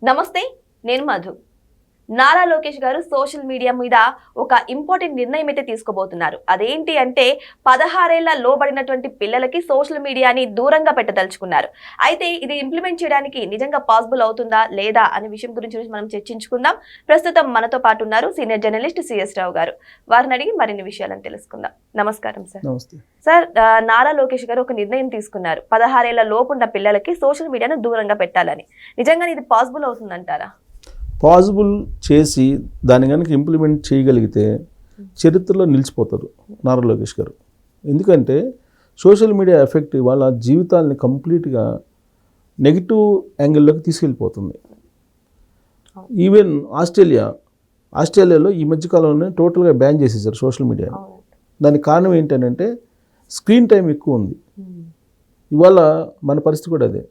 నమస్తే, నేను మధు. నారా లోకేష్ గారు సోషల్ మీడియా మీద ఒక ఇంపార్టెంట్ నిర్ణయం అయితే తీసుకోబోతున్నారు. అదేంటి అంటే 16 ఏళ్ల లోబడినటువంటి పిల్లలకి సోషల్ మీడియాని దూరంగా పెట్టదలుచుకున్నారు. అయితే ఇది ఇంప్లిమెంట్ చేయడానికి నిజంగా పాసిబుల్ అవుతుందా లేదా అనే విషయం గురించి మనం చర్చించుకుందాం. ప్రస్తుతం మనతో పాటు ఉన్నారు సీనియర్ జర్నలిస్ట్ సిఎస్ రావు గారు. వారిని అడిగి మరిన్ని విషయాలను తెలుసుకుందాం. నమస్కారం సార్. నమస్తే సార్, నారా లోకేష్ గారు ఒక నిర్ణయం తీసుకున్నారు. 16 ఏళ్ల లోపు ఉన్న పిల్లలకి సోషల్ మీడియాను దూరంగా పెట్టాలని. నిజంగా ఇది పాసిబుల్ అవుతుందంటారా? పాసిబుల్ చేసి దాన్ని కనుక ఇంప్లిమెంట్ చేయగలిగితే చరిత్రలో నిలిచిపోతారు నారా లోకేష్ గారు. ఎందుకంటే సోషల్ మీడియా ఎఫెక్ట్ వాళ్ళ జీవితాలని కంప్లీట్గా నెగిటివ్ యాంగిల్లోకి తీసుకెళ్ళిపోతుంది. ఈవెన్ ఆస్ట్రేలియాలో ఈ మధ్యకాలంలో టోటల్గా బ్యాన్ చేసేసారు సోషల్ మీడియా. దానికి కారణం ఏంటంటే స్క్రీన్ టైం ఎక్కువ ఉంది. ఇవాళ మన పరిస్థితి కూడా అదే.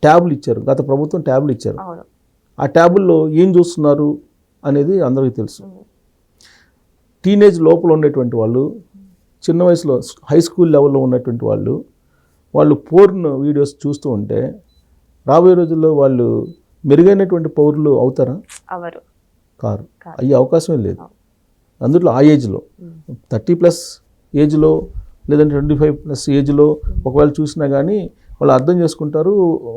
ట్యాబ్లు ఇచ్చారు, గత ప్రభుత్వం ట్యాబ్లు ఇచ్చారు. ఆ ట్యాబుల్లో ఏం చూస్తున్నారు అనేది అందరికీ తెలుసు. టీనేజ్ లోపల ఉండేటువంటి వాళ్ళు, చిన్న వయసులో హై స్కూల్ లెవెల్లో ఉన్నటువంటి వాళ్ళు పోర్న్ వీడియోస్ చూస్తూ ఉంటే రాబోయే రోజుల్లో వాళ్ళు మెరుగైనటువంటి పౌరులు అవుతారా? కారు. అయ్యే అవకాశమే లేదు. అందులో ఆ ఏజ్లో 30+ ఏజ్లో లేదంటే 25+ ఏజ్లో ఒకవేళ చూసినా కానీ వాళ్ళు అర్థం చేసుకుంటారు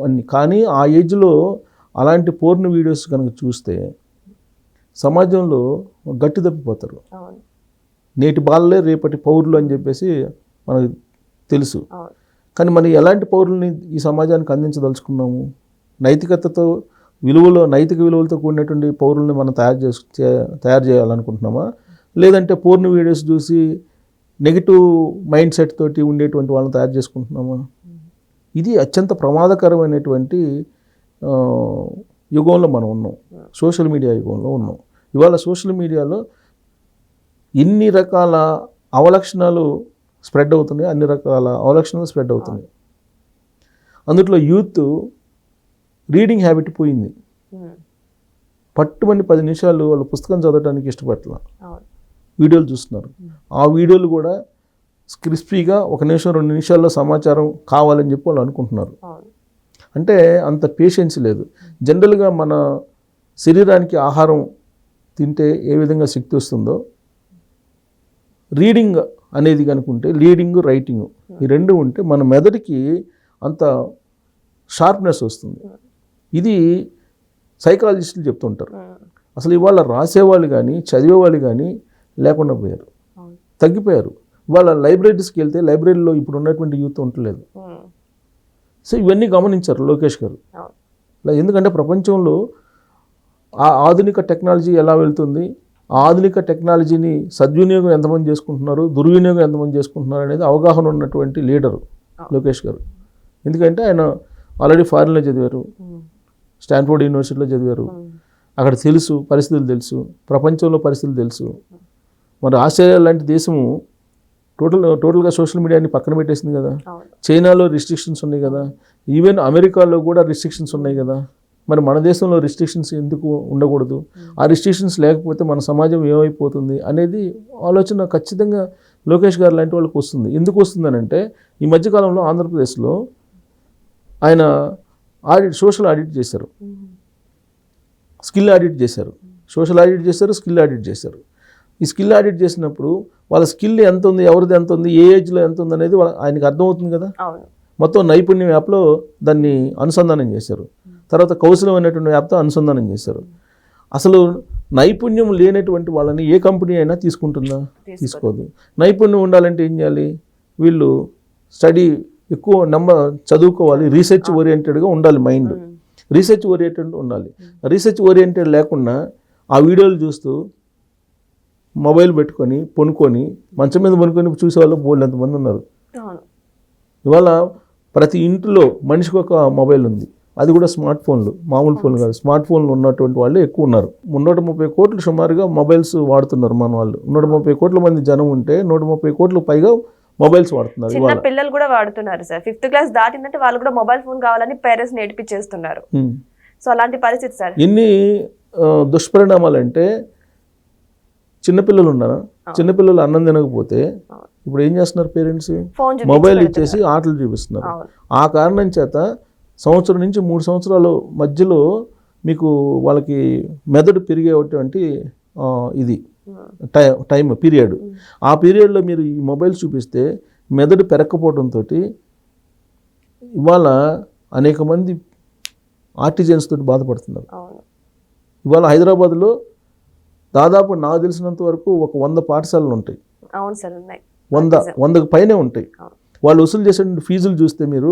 అన్ని. కానీ ఆ ఏజ్లో అలాంటి పోర్న్ వీడియోస్ కనుక చూస్తే సమాజంలో గట్టి తప్పిపోతారు. నేటి బాలలే రేపటి పౌరులు అని చెప్పేసి మనకు తెలుసు. కానీ మనం ఎలాంటి పౌరుల్ని ఈ సమాజానికి అందించదలుచుకున్నాము? నైతిక విలువలతో కూడినటువంటి పౌరుల్ని మనం తయారు చేయాలనుకుంటున్నామా? లేదంటే పోర్న్ వీడియోస్ చూసి నెగిటివ్ మైండ్ సెట్ తోటి ఉండేటువంటి వాళ్ళని తయారు చేసుకుంటున్నామా? ఇది అత్యంత ప్రమాదకరమైనటువంటి యుగంలో మనం ఉన్నాం. సోషల్ మీడియా యుగంలో ఉన్నాం. ఇవాళ సోషల్ మీడియాలో ఎన్ని రకాల అవలక్షణాలు స్ప్రెడ్ అవుతున్నాయి, అన్ని రకాల అవలక్షణాలు స్ప్రెడ్ అవుతున్నాయి. అందులో యూత్ రీడింగ్ హ్యాబిట్ పోయింది. పట్టుమని 10 నిమిషాలు వాళ్ళు పుస్తకం చదవడానికి ఇష్టపడాల, వీడియోలు చూస్తున్నారు. ఆ వీడియోలు కూడా క్రిస్పీగా 1 నిమిషం 2 నిమిషాల్లో సమాచారం కావాలని చెప్పి వాళ్ళు అనుకుంటున్నారు. అంటే అంత పేషెన్స్ లేదు. జనరల్గా మన శరీరానికి ఆహారం తింటే ఏ విధంగా శక్తి వస్తుందో, రీడింగ్ అనేది కనుకుంటే రీడింగ్ రైటింగ్ ఈ రెండు ఉంటే మన మెదడుకి అంత షార్ప్నెస్ వస్తుంది. ఇది సైకాలజిస్టులు చెప్తుంటారు. అసలు ఇవాళ రాసేవాళ్ళు కానీ చదివేవాళ్ళు కానీ లేకుండా పోయారు, తగ్గిపోయారు. వాళ్ళ లైబ్రరీస్కి వెళ్తే లైబ్రరీలో ఇప్పుడు ఉన్నటువంటి యూత్ ఉండలేదు. సో ఇవన్నీ గమనించారు లోకేష్ గారు. ఎందుకంటే ప్రపంచంలో ఆ ఆధునిక టెక్నాలజీ ఎలా వెళ్తుంది, ఆ ఆధునిక టెక్నాలజీని సద్వినియోగం ఎంతమంది చేసుకుంటున్నారు, దుర్వినియోగం ఎంతమంది చేసుకుంటున్నారు అనేది అవగాహన ఉన్నటువంటి లీడరు లోకేష్ గారు. ఎందుకంటే ఆయన ఆల్రెడీ ఫారిన్లో చదివారు, స్టాన్ఫోర్డ్ యూనివర్సిటీలో చదివారు. అక్కడ తెలుసు, పరిస్థితులు తెలుసు, ప్రపంచంలో పరిస్థితులు తెలుసు. మరి ఆస్ట్రేలియా లాంటి దేశము టోటల్గా సోషల్ మీడియాని పక్కన పెట్టేసింది కదా. చైనాలో రిస్ట్రిక్షన్స్ ఉన్నాయి కదా, ఈవెన్ అమెరికాలో కూడా రిస్ట్రిక్షన్స్ ఉన్నాయి కదా. మరి మన దేశంలో రిస్ట్రిక్షన్స్ ఎందుకు ఉండకూడదు? ఆ రిస్ట్రిక్షన్స్ లేకపోతే మన సమాజం ఏమైపోతుంది అనేది ఆలోచన ఖచ్చితంగా లోకేష్ గారు లాంటి వాళ్ళకి వస్తుంది. ఎందుకు వస్తుందనంటే ఈ మధ్యకాలంలో ఆంధ్రప్రదేశ్లో ఆయన సోషల్ ఆడిట్ చేశారు, స్కిల్ ఆడిట్ చేశారు. సోషల్ ఆడిట్ చేశారు, స్కిల్ ఆడిట్ చేశారు. ఈ స్కిల్ ఆడిట్ చేసినప్పుడు వాళ్ళ స్కిల్ ఎంత ఉంది, ఎవరిది ఎంత ఉంది, ఏ ఏజ్లో ఎంత ఉంది అనేది ఆయనకి అర్థమవుతుంది కదా. మొత్తం నైపుణ్యం యాప్లో దాన్ని అనుసంధానం చేశారు. తర్వాత కౌశలం అనేటువంటి యాప్తో అనుసంధానం చేశారు. అసలు నైపుణ్యం లేనటువంటి వాళ్ళని ఏ కంపెనీ అయినా తీసుకుంటుందా? తీసుకోదు. నైపుణ్యం ఉండాలంటే ఏం చేయాలి? వీళ్ళు స్టడీ ఎక్కువ చదువుకోవాలి, రీసెర్చ్ ఓరియంటెడ్గా ఉండాలి, మైండ్ రీసెర్చ్ ఓరియంటెడ్ ఉండాలి. రీసెర్చ్ ఓరియంటెడ్ లేకుండా ఆ వీడియోలు చూస్తూ మొబైల్ పెట్టుకొని పొనుకొని మంచం మీద పొనుకొని చూసేవాళ్ళు బోల్డ్ ఎంతమంది ఉన్నారు. ఇవాళ ప్రతి ఇంట్లో మనిషికి ఒక మొబైల్ ఉంది, అది కూడా స్మార్ట్ ఫోన్లు, మామూలు ఫోన్లు కాదు, స్మార్ట్ ఫోన్లు ఉన్నటువంటి వాళ్ళు ఎక్కువ ఉన్నారు. 130 కోట్లు సుమారుగా మొబైల్స్ వాడుతున్నారు మన వాళ్ళు. 130 కోట్ల మంది జనం ఉంటే 130 కోట్లకు పైగా మొబైల్స్ వాడుతున్నారు. చిన్న పిల్లలు కూడా వాడుతున్నారు సార్. 5th క్లాస్ దాటినట్టు వాళ్ళు కూడా మొబైల్ ఫోన్ కావాలని పేరెంట్స్ నేర్పించేస్తున్నారు. సో అలాంటి పరిస్థితి సార్. ఎన్ని దుష్పరిణామాలు అంటే, చిన్నపిల్లలు ఉన్నారా, చిన్నపిల్లలు అన్నం తినకపోతే ఇప్పుడు ఏం చేస్తున్నారు పేరెంట్స్? మొబైల్ ఇచ్చేసి ఆటలు చూపిస్తున్నారు. ఆ కారణం చేత సంవత్సరం నుంచి 3 సంవత్సరాల మధ్యలో మీకు వాళ్ళకి మెదడు పెరిగేటువంటి ఇది టైం పీరియడ్. ఆ పీరియడ్లో మీరు ఈ మొబైల్స్ చూపిస్తే మెదడు పెరక్కపోవడంతో ఇవాళ అనేక మంది ఆర్టిజన్స్ తోటి బాధపడుతున్నారు. ఇవాళ హైదరాబాద్లో దాదాపు నాకు తెలిసినంత వరకు ఒక 100 పాఠశాలలు ఉంటాయి. అవును సార్, ఉన్నాయి. 100కు పైనే ఉంటాయి. వాళ్ళు వసూలు చేసే ఫీజులు చూస్తే మీరు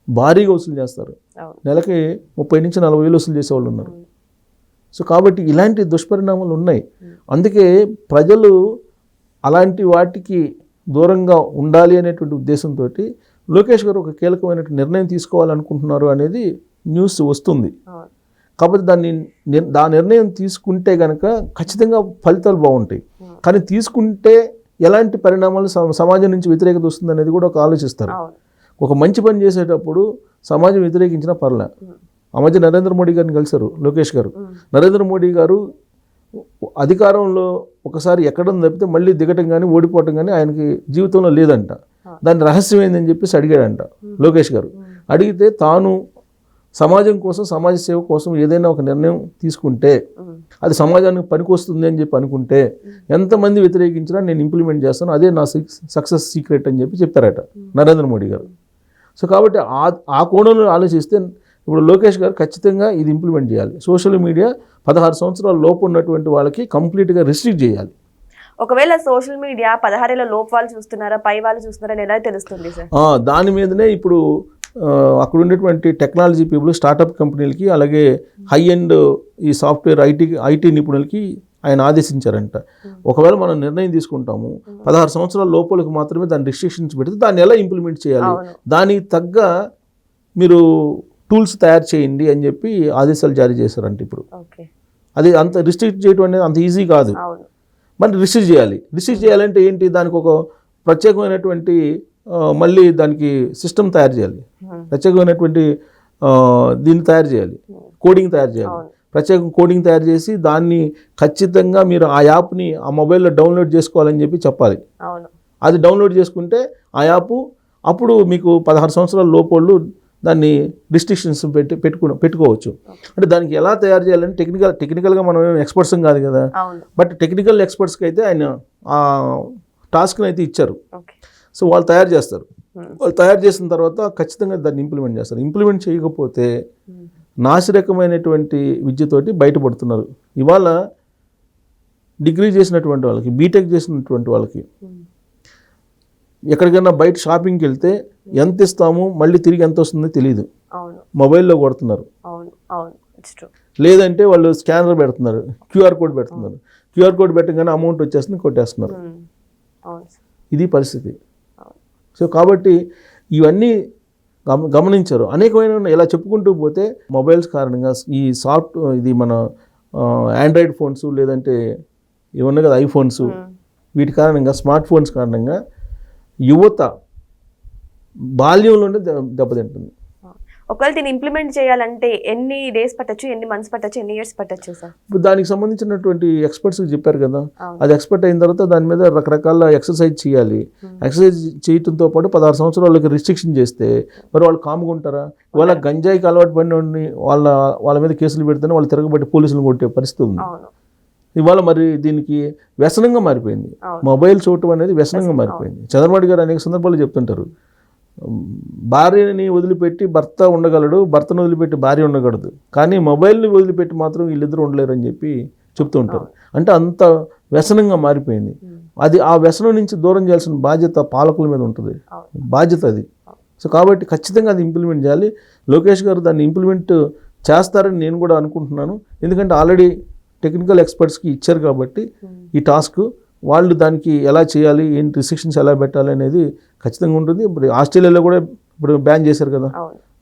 భారీగా వసూలు చేస్తారు. నెలకి 30 నుంచి 40 వేలు వసూలు చేసేవాళ్ళు ఉన్నారు. సో కాబట్టి ఇలాంటి దుష్పరిణామాలు ఉన్నాయి. అందుకే ప్రజలు అలాంటి వాటికి దూరంగా ఉండాలి అనేటువంటి ఉద్దేశంతో లోకేష్ గారు ఒక కీలకమైన నిర్ణయం తీసుకోవాలనుకుంటున్నారు అనేది న్యూస్ వస్తుంది. కాబట్టి దా నిర్ణయం తీసుకుంటే కనుక ఖచ్చితంగా ఫలితాలు బాగుంటాయి. కానీ తీసుకుంటే ఎలాంటి పరిణామాలు సమాజం నుంచి వ్యతిరేకత వస్తుంది అనేది కూడా ఒక ఆలోచిస్తారు. ఒక మంచి పని చేసేటప్పుడు సమాజం వ్యతిరేకించినా పర్లే. ఆ మధ్య నరేంద్ర మోడీ గారిని కలిశారు లోకేష్ గారు. నరేంద్ర మోడీ గారు అధికారంలో ఒకసారి ఎక్కడం తప్పితే మళ్ళీ దిగటం కానీ ఓడిపోవటం కానీ ఆయనకి జీవితంలో లేదంట. దాని రహస్యం ఏందని చెప్పేసి అడిగాడంట లోకేష్ గారు. అడిగితే తాను సమాజం కోసం, సమాజ సేవ కోసం ఏదైనా ఒక నిర్ణయం తీసుకుంటే అది సమాజానికి పనికొస్తుంది అని చెప్పి అనుకుంటే ఎంతమంది వ్యతిరేకించినా నేను ఇంప్లిమెంట్ చేస్తాను, అదే నా సక్సెస్ సీక్రెట్ అని చెప్పి చెప్తారట నరేంద్ర మోడీ గారు. సో కాబట్టి ఆ కోణంలో ఆలోచిస్తే ఇప్పుడు లోకేష్ గారు ఖచ్చితంగా ఇది ఇంప్లిమెంట్ చేయాలి. సోషల్ మీడియా 16 సంవత్సరాల లోపు ఉన్నటువంటి వాళ్ళకి కంప్లీట్గా రిస్ట్రిక్ట్ చేయాలి. ఒకవేళ సోషల్ మీడియా 16 ఏళ్ల లోపు వాళ్ళు చూస్తున్నారా, పై వాళ్ళు చూస్తున్నారా ఎలా తెలుస్తుంది సార్? దాని మీదనే ఇప్పుడు అక్కడ ఉండేటువంటి టెక్నాలజీ పీపుల్, స్టార్టప్ కంపెనీలకి, అలాగే హై ఎండ్ ఈ సాఫ్ట్వేర్ ఐటీ నిపుణులకి ఆయన ఆదేశించారంట. ఒకవేళ మనం నిర్ణయం తీసుకుంటాము 16 సంవత్సరాల లోపలికి మాత్రమే దాని రిస్ట్రిక్షన్స్ పెడితే దాన్ని ఎలా ఇంప్లిమెంట్ చేయాలి, దానికి తగ్గ మీరు టూల్స్ తయారు చేయండి అని చెప్పి ఆదేశాలు జారీ చేశారంట. ఇప్పుడు అది అంత రిస్ట్రిక్ట్ చేయడం అనేది అంత ఈజీ కాదు. మరి రిస్ట్రిక్ట్ చేయాలంటే ఏంటి, దానికి ఒక ప్రత్యేకమైనటువంటి మళ్ళీ దానికి సిస్టమ్ తయారు చేయాలి, ప్రత్యేకమైనటువంటి దీన్ని తయారు చేయాలి, కోడింగ్ తయారు చేయాలి. ప్రత్యేక కోడింగ్ తయారు చేసి దాన్ని ఖచ్చితంగా మీరు ఆ యాప్ని ఆ మొబైల్లో డౌన్లోడ్ చేసుకోవాలని చెప్పి చెప్పాలి. అది డౌన్లోడ్ చేసుకుంటే ఆ యాప్ అప్పుడు మీకు 16 సంవత్సరాల లోపోళ్ళు దాన్ని రిస్ట్రిక్షన్స్ పెట్టుకోవచ్చు. అంటే దానికి ఎలా తయారు చేయాలని టెక్నికల్గా మనం ఎక్స్పర్ట్స్ కాదు కదా, బట్ టెక్నికల్ ఎక్స్పర్ట్స్కి అయితే ఆయన ఆ టాస్క్ని అయితే ఇచ్చారు. సో వాళ్ళు తయారు చేస్తారు. వాళ్ళు తయారు చేసిన తర్వాత ఖచ్చితంగా దాన్ని ఇంప్లిమెంట్ చేస్తారు. ఇంప్లిమెంట్ చేయకపోతే నాసిరకమైనటువంటి విద్యతోటి బయటపడుతున్నారు. ఇవాళ డిగ్రీ చేసినటువంటి వాళ్ళకి, బీటెక్ చేసినటువంటి వాళ్ళకి ఎక్కడికైనా బయట షాపింగ్కి వెళ్తే ఎంత ఇస్తాము మళ్ళీ తిరిగి ఎంత వస్తుందో తెలియదు, మొబైల్లో కొడుతున్నారు. లేదంటే వాళ్ళు స్కానర్ పెడుతున్నారు, క్యూఆర్ కోడ్ పెడుతున్నారు. క్యూఆర్ కోడ్ పెట్టగానే అమౌంట్ వచ్చేస్తుంది, కొట్టేస్తున్నారు. ఇది పరిస్థితి. సో కాబట్టి ఇవన్నీ గమనించారు. అనేకమైన ఇలా చెప్పుకుంటూ పోతే మొబైల్స్ కారణంగా ఈ ఇది మన ఆండ్రాయిడ్ ఫోన్స్ లేదంటే ఇవన్నీ కదా ఐఫోన్స్, వీటి కారణంగా, స్మార్ట్ ఫోన్స్ కారణంగా యువత బాల్యంలోనే దెబ్బతింటుంది. ఒకవేళ దీన్ని ఇంప్లిమెంట్ చేయాలంటే ఎన్ని డేస్ పట్టచ్చు, ఎన్ని మంత్స్ పట్టచ్చు, ఎన్ని ఇయర్స్ పట్టచ్చు సార్? ఇప్పుడు దానికి సంబంధించినటువంటి ఎక్స్పర్ట్స్ చెప్పారు కదా, అది ఎక్స్పర్ట్ అయిన తర్వాత దాని మీద రకరకాల ఎక్సర్సైజ్ చేయాలి. ఎక్సర్సైజ్ చేయడంతో పాటు 16 సంవత్సరాలకి రిస్ట్రిక్షన్ చేస్తే మరి వాళ్ళు కామ్గా ఉంటారా? వాళ్ళ గంజాయికి అలవాటు పడిన వాళ్ళ మీద కేసులు పెడితేనే వాళ్ళు తిరగబట్టి పోలీసులు కొట్టే పరిస్థితి ఉంది. ఇవాళ మరి దీనికి వ్యసనంగా మారిపోయింది. మొబైల్ చూడటం అనేది వ్యసనంగా మారిపోయింది. చంద్రబాబు గారు అనేక సందర్భాలు చెప్తుంటారు, భార్యని వదిలిపెట్టి భర్త ఉండగలడు, భర్తను వదిలిపెట్టి భార్య ఉండగలదు, కానీ మొబైల్ని వదిలిపెట్టి మాత్రం వీళ్ళిద్దరూ ఉండలేరు అని చెప్పి చెప్తూ ఉంటారు. అంటే అంత వ్యసనంగా మారిపోయింది. అది ఆ వ్యసనం నుంచి దూరం చేయాల్సిన బాధ్యత పాలకుల మీద ఉంటుంది, బాధ్యత అది. సో కాబట్టి ఖచ్చితంగా అది ఇంప్లిమెంట్ చేయాలి. లోకేష్ గారు దాన్ని ఇంప్లిమెంట్ చేస్తారని నేను కూడా అనుకుంటున్నాను. ఎందుకంటే ఆల్రెడీ టెక్నికల్ ఎక్స్పర్ట్స్కి ఇచ్చారు కాబట్టి ఈ టాస్క్, వాళ్ళు దానికి ఎలా చేయాలి, ఏంటి రిస్ట్రిక్షన్స్ ఎలా పెట్టాలి అనేది ఖచ్చితంగా ఉంటుంది. ఇప్పుడు ఆస్ట్రేలియాలో కూడా ఇప్పుడు బ్యాన్ చేశారు కదా,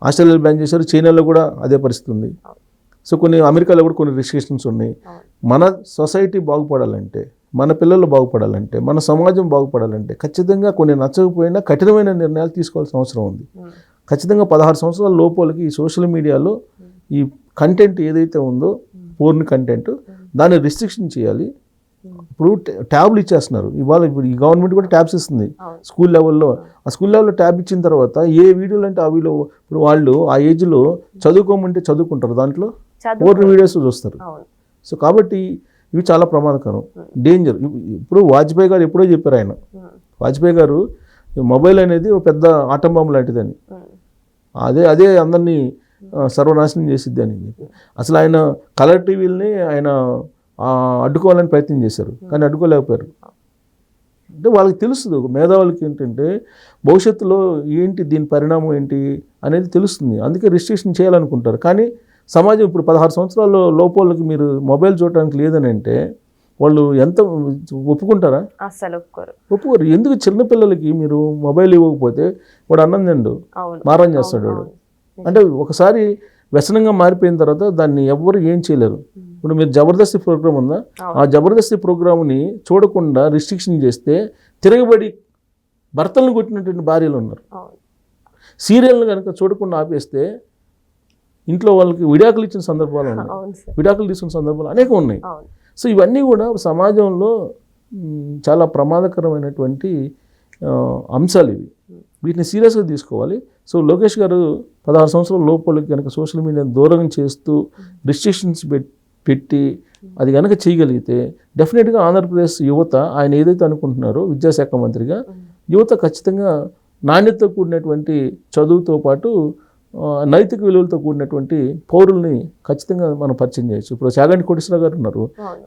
ఆస్ట్రేలియాలో బ్యాన్ చేశారు, చైనాలో కూడా అదే పరిస్థితి ఉంది. సో కొన్ని అమెరికాలో కూడా కొన్ని రిస్ట్రిక్షన్స్ ఉన్నాయి. మన సొసైటీ బాగుపడాలంటే, మన పిల్లలు బాగుపడాలంటే, మన సమాజం బాగుపడాలంటే ఖచ్చితంగా కొన్ని నచ్చకపోయినా కఠినమైన నిర్ణయాలు తీసుకోవాల్సిన అవసరం ఉంది. ఖచ్చితంగా 16 సంవత్సరాల లోపలికి ఈ సోషల్ మీడియాలో ఈ కంటెంట్ ఏదైతే ఉందో, పోర్న్ కంటెంట్, దాన్ని రిస్ట్రిక్షన్ చేయాలి. ఇప్పుడు ట్యాబ్లు ఇచ్చేస్తున్నారు ఇప్పుడు ఈ గవర్నమెంట్ కూడా ట్యాబ్స్ ఇస్తుంది స్కూల్ లెవెల్లో. ఆ స్కూల్ లెవెల్లో ట్యాబ్ ఇచ్చిన తర్వాత ఏ వీడియోలు అంటే ఆ వీడియో ఇప్పుడు వాళ్ళు ఆ ఏజ్లో చదువుకోమంటే చదువుకుంటారు, దాంట్లో ఓటర్ వీడియోస్ చూస్తారు. సో కాబట్టి ఇవి చాలా ప్రమాదకరం, డేంజర్. ఇప్పుడు వాజ్పేయి గారు ఎప్పుడో చెప్పారు, వాజ్పేయి గారు మొబైల్ అనేది ఒక పెద్ద ఆటం బాంబు లాంటిదని, అదే అందరినీ సర్వనాశనం చేసిద్ది అని చెప్పి. అసలు ఆయన కలర్ టీవీలని ఆయన అడ్డుకోవాలని ప్రయత్నం చేశారు, కానీ అడ్డుకోలేకపోయారు. అంటే వాళ్ళకి తెలుస్తుంది, మేధావులకి ఏంటంటే భవిష్యత్తులో ఏంటి దీని పరిణామం ఏంటి అనేది తెలుస్తుంది, అందుకే రిస్ట్రిక్షన్ చేయాలనుకుంటారు. కానీ సమాజం ఇప్పుడు 16 సంవత్సరాల లోపలకి మీరు మొబైల్ చూడడానికి లేదని అంటే వాళ్ళు ఎంత ఒప్పుకుంటారా? అసలు ఒప్పుకోరు. ఎందుకు చిన్నపిల్లలకి మీరు మొబైల్ ఇవ్వకపోతే వాడు అన్నం తిండు, మారం చేస్తాడు వాడు. అంటే ఒకసారి వ్యసనంగా మారిపోయిన తర్వాత దాన్ని ఎవ్వరు ఏం చేయలేరు. ఇప్పుడు మీరు జబర్దస్త్ ప్రోగ్రామ్ ఉందా, ఆ జబర్దస్త్ ప్రోగ్రామ్ని చూడకుండా రిస్ట్రిక్షన్ చేస్తే తిరగబడి భర్తలను కొట్టినటువంటి భార్యలు ఉన్నారు. సీరియల్ని కనుక చూడకుండా ఆపేస్తే ఇంట్లో వాళ్ళకి విడాకులు ఇచ్చిన సందర్భాలు ఉన్నాయి, విడాకులు తీసుకున్న సందర్భాలు అనేకం ఉన్నాయి. సో ఇవన్నీ కూడా సమాజంలో చాలా ప్రమాదకరమైనటువంటి అంశాలు ఇవి, వీటిని సీరియస్గా తీసుకోవాలి. సో లోకేష్ గారు 16 సంవత్సరాల లోపలికి కనుక సోషల్ మీడియాని దూరం చేస్తూ రిస్ట్రిక్షన్స్ పెట్టి అది కనుక చేయగలిగితే డెఫినెట్గా ఆంధ్రప్రదేశ్ యువత ఆయన ఏదైతే అనుకుంటున్నారో విద్యాశాఖ మంత్రిగా యువత ఖచ్చితంగా నాణ్యతతో కూడినటువంటి చదువుతో పాటు నైతిక విలువలతో కూడినటువంటి పౌరుల్ని ఖచ్చితంగా మనం పరిచయం చేయొచ్చు. ఇప్పుడు చాగంటి కోటేశ్వరరావు గారు ఉన్నారు,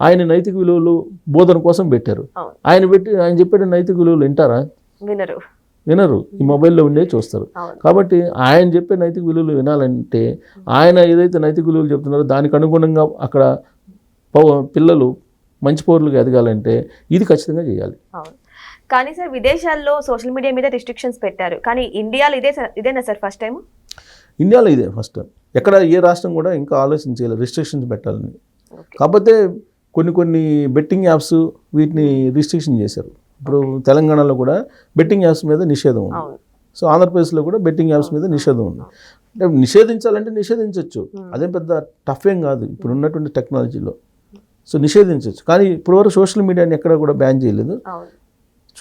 ఆయన నైతిక విలువలు బోధన కోసం పెట్టారు. ఆయన చెప్పే నైతిక విలువలు వింటారా? వినరు, ఈ మొబైల్లో ఉండే చూస్తారు. కాబట్టి ఆయన చెప్పే నైతిక విలువలు వినాలంటే ఆయన ఏదైతే నైతిక విలువలు చెప్తున్నారో దానికి అనుగుణంగా అక్కడ పిల్లలు మంచి పౌరులుగా ఎదగాలంటే ఇది ఖచ్చితంగా చేయాలి. కానీ సార్ విదేశాల్లో సోషల్ మీడియా మీద రిస్ట్రిక్షన్స్ పెట్టారు, కానీ ఇండియాలో ఇదేనా సార్ ఫస్ట్ టైం? ఇండియాలో ఇదే ఫస్ట్ టైం. ఎక్కడ ఏ రాష్ట్రం కూడా ఇంకా ఆలోచించాలి రిస్ట్రిక్షన్స్ పెట్టాలని. కాకపోతే కొన్ని బెట్టింగ్ యాప్స్ వీటిని రిస్ట్రిక్షన్ చేశారు. ఇప్పుడు తెలంగాణలో కూడా బెట్టింగ్ యాప్స్ మీద నిషేధం ఉంది. సో ఆంధ్రప్రదేశ్లో కూడా బెట్టింగ్ యాప్స్ మీద నిషేధం ఉంది. అంటే నిషేధించాలంటే నిషేధించవచ్చు, అదేం పెద్ద టఫ్ ఏం కాదు ఇప్పుడు ఉన్నటువంటి టెక్నాలజీలో. సో నిషేధించవచ్చు, కానీ ఇప్పటివరకు సోషల్ మీడియాని ఎక్కడ కూడా బ్యాన్ చేయలేదు.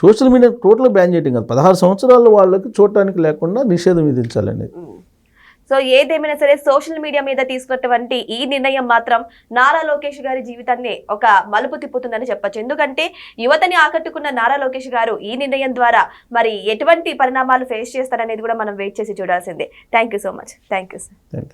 సోషల్ మీడియా టోటల్ బ్యాన్ చేయడం కాదు, 16 సంవత్సరాల వాళ్ళకి చూడటానికి లేకుండా నిషేధం విధించాలనేది. సో ఏదేమైనా సరే సోషల్ మీడియా మీద తీసుకున్నటువంటి ఈ నిర్ణయం మాత్రం నారా లోకేష్ గారి జీవితాన్ని ఒక మలుపు తిప్పుతుందని చెప్పొచ్చు. ఎందుకంటే యువతని ఆకట్టుకున్న నారా లోకేష్ గారు ఈ నిర్ణయం ద్వారా మరి ఎటువంటి పరిణామాలు ఫేస్ చేస్తారనేది కూడా మనం వెయిట్ చేసి చూడాల్సిందే. Thank you so much. Thank you sir.